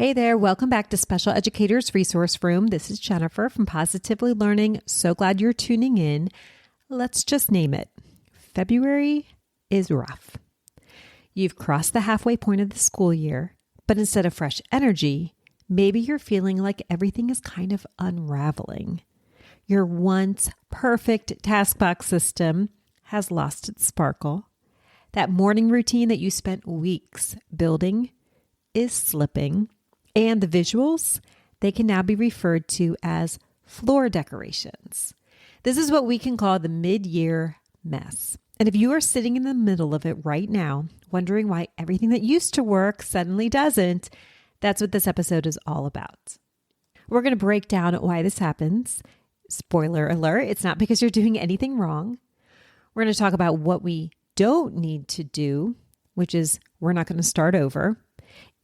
Hey there, welcome back to Special Educators Resource Room. This is Jennifer from Positively Learning. So glad you're tuning in. Let's just name it. February is rough. You've crossed the halfway point of the school year, but instead of fresh energy, maybe you're feeling like everything is kind of unraveling. Your once perfect task box system has lost its sparkle. That morning routine that you spent weeks building is slipping. And the visuals, they can now be referred to as floor decorations. This is what we can call the mid-year mess. And if you are sitting in the middle of it right now, wondering why everything that used to work suddenly doesn't, that's what this episode is all about. We're going to break down why this happens. Spoiler alert, it's not because you're doing anything wrong. We're going to talk about what we don't need to do, which is we're not going to start over.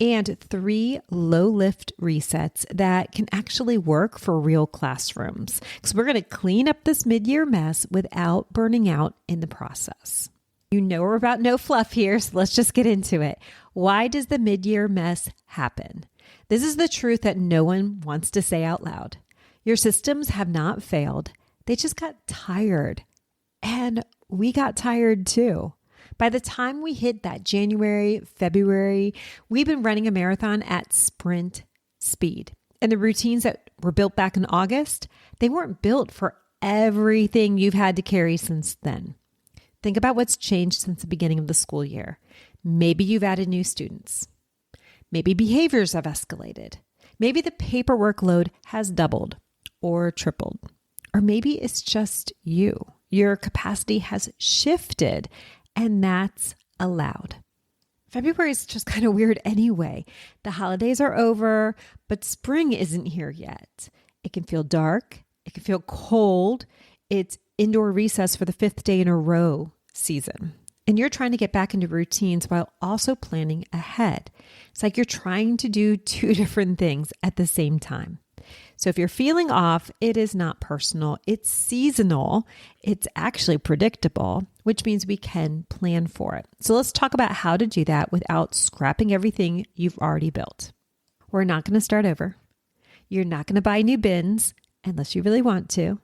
And 3 low-lift resets that can actually work for real classrooms. Because we're going to clean up this mid-year mess without burning out in the process. You know we're about no fluff here, so let's just get into it. Why does the mid-year mess happen? This is the truth that no one wants to say out loud. Your systems have not failed. They just got tired. And we got tired too. By the time we hit that January, February, we've been running a marathon at sprint speed. And the routines that were built back in August, they weren't built for everything you've had to carry since then. Think about what's changed since the beginning of the school year. Maybe you've added new students. Maybe behaviors have escalated. Maybe the paperwork load has doubled or tripled. Or maybe it's just you. Your capacity has shifted. And that's allowed. February is just kind of weird anyway. The holidays are over, but spring isn't here yet. It can feel dark. It can feel cold. It's indoor recess for the 5th day in a row season. And you're trying to get back into routines while also planning ahead. It's like you're trying to do 2 different things at the same time. So if you're feeling off, it is not personal. It's seasonal. It's actually predictable, which means we can plan for it. So let's talk about how to do that without scrapping everything you've already built. We're not going to start over. You're not going to buy new bins unless you really want to.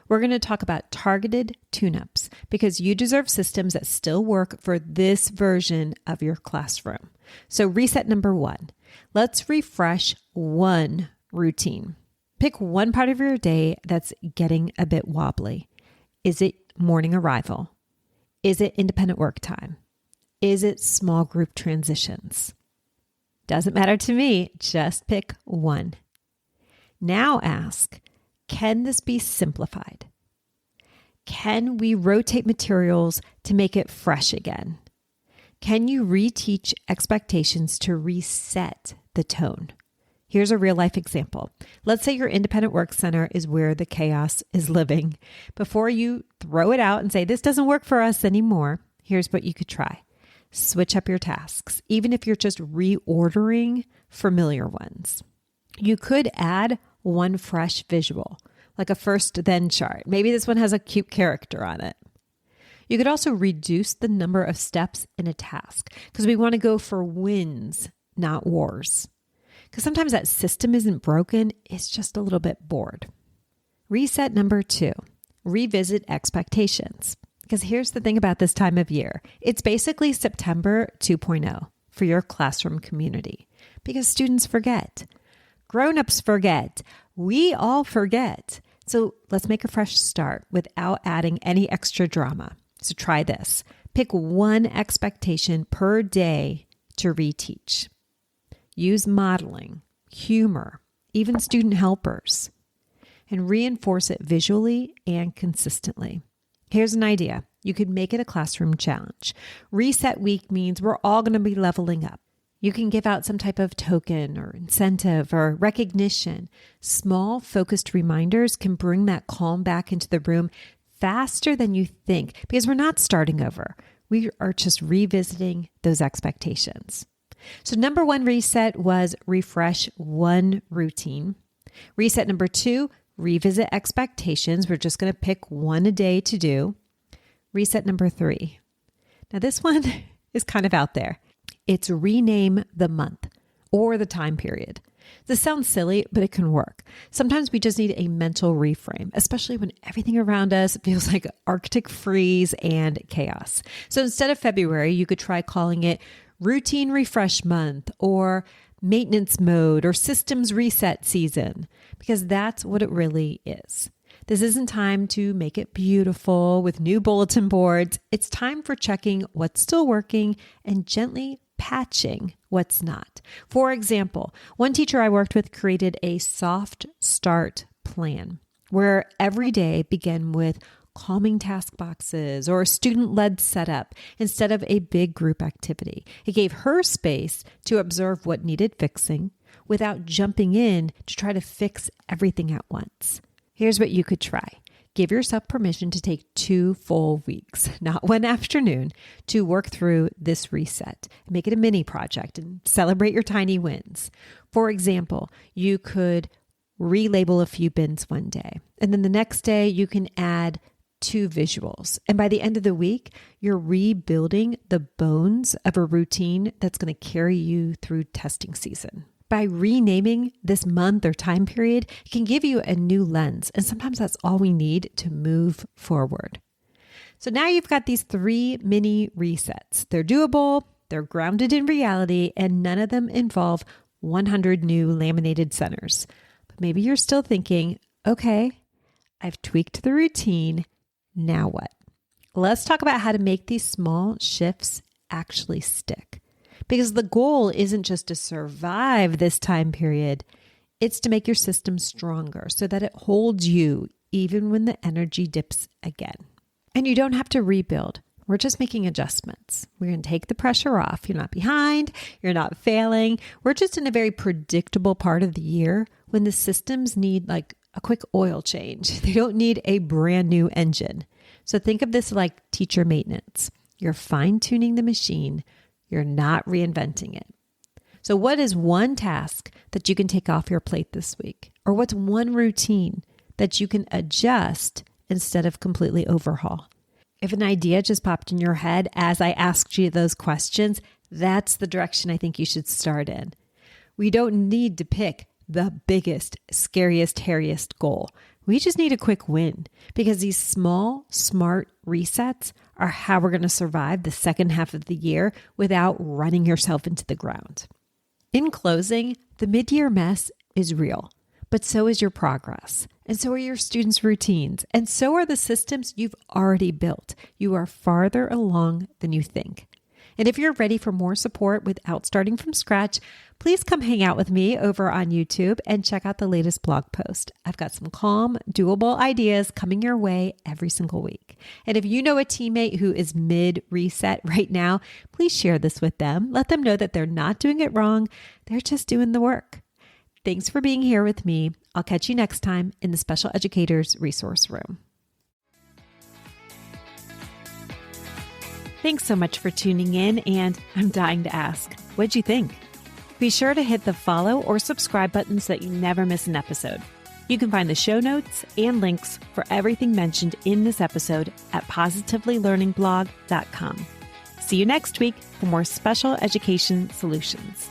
We're going to talk about targeted tune-ups because you deserve systems that still work for this version of your classroom. So reset number 1. Let's refresh one routine. Pick one part of your day that's getting a bit wobbly. Is it morning arrival? Is it independent work time? Is it small group transitions? Doesn't matter to me, just pick one. Now ask, can this be simplified? Can we rotate materials to make it fresh again? Can you reteach expectations to reset the tone? Here's a real life example. Let's say your independent work center is where the chaos is living. Before you throw it out and say, this doesn't work for us anymore, here's what you could try. Switch up your tasks, even if you're just reordering familiar ones. You could add one fresh visual, like a first then chart. Maybe this one has a cute character on it. You could also reduce the number of steps in a task because we want to go for wins, not wars. Because sometimes that system isn't broken, it's just a little bit bored. Reset number 2, revisit expectations. Because here's the thing about this time of year. It's basically September 2.0 for your classroom community. Because students forget. Grown-ups forget. We all forget. So let's make a fresh start without adding any extra drama. So try this. Pick one expectation per day to reteach. Use modeling, humor, even student helpers, and reinforce it visually and consistently. Here's an idea. You could make it a classroom challenge. Reset week means we're all going to be leveling up. You can give out some type of token or incentive or recognition. Small, focused reminders can bring that calm back into the room faster than you think because we're not starting over. We are just revisiting those expectations. So number 1 reset was refresh one routine. Reset number 2, revisit expectations. We're just going to pick one a day to do. Reset number 3. Now this one is kind of out there. It's rename the month or the time period. This sounds silly, but it can work. Sometimes we just need a mental reframe, especially when everything around us feels like Arctic freeze and chaos. So instead of February, you could try calling it routine refresh month or maintenance mode or systems reset season, because that's what it really is. This isn't time to make it beautiful with new bulletin boards. It's time for checking what's still working and gently patching what's not. For example, one teacher I worked with created a soft start plan where every day began with calming task boxes or a student-led setup instead of a big group activity. It gave her space to observe what needed fixing without jumping in to try to fix everything at once. Here's what you could try. Give yourself permission to take 2 full weeks, not one afternoon, to work through this reset. Make it a mini project and celebrate your tiny wins. For example, you could relabel a few bins one day, and then the next day you can add 2 visuals. And by the end of the week, you're rebuilding the bones of a routine that's going to carry you through testing season. By renaming this month or time period, it can give you a new lens. And sometimes that's all we need to move forward. So now you've got these 3 mini resets. They're doable, they're grounded in reality, and none of them involve 100 new laminated centers. But maybe you're still thinking, okay, I've tweaked the routine. Now what? Let's talk about how to make these small shifts actually stick. Because the goal isn't just to survive this time period, it's to make your system stronger so that it holds you even when the energy dips again. And you don't have to rebuild. We're just making adjustments. We're going to take the pressure off. You're not behind. You're not failing. We're just in a very predictable part of the year when the systems need like a quick oil change. They don't need a brand new engine. So think of this like teacher maintenance. You're fine-tuning the machine. You're not reinventing it. So what is one task that you can take off your plate this week? Or what's one routine that you can adjust instead of completely overhaul? If an idea just popped in your head as I asked you those questions, that's the direction I think you should start in. We don't need to pick the biggest, scariest, hairiest goal. We just need a quick win because these small, smart resets are how we're going to survive the second half of the year without running yourself into the ground. In closing, the mid-year mess is real, but so is your progress. And so are your students' routines. And so are the systems you've already built. You are farther along than you think. And if you're ready for more support without starting from scratch, please come hang out with me over on YouTube and check out the latest blog post. I've got some calm, doable ideas coming your way every single week. And if you know a teammate who is mid-reset right now, please share this with them. Let them know that they're not doing it wrong. They're just doing the work. Thanks for being here with me. I'll catch you next time in the Special Educators Resource Room. Thanks so much for tuning in, and I'm dying to ask, what'd you think? Be sure to hit the follow or subscribe buttons so that you never miss an episode. You can find the show notes and links for everything mentioned in this episode at positivelylearningblog.com. See you next week for more special education solutions.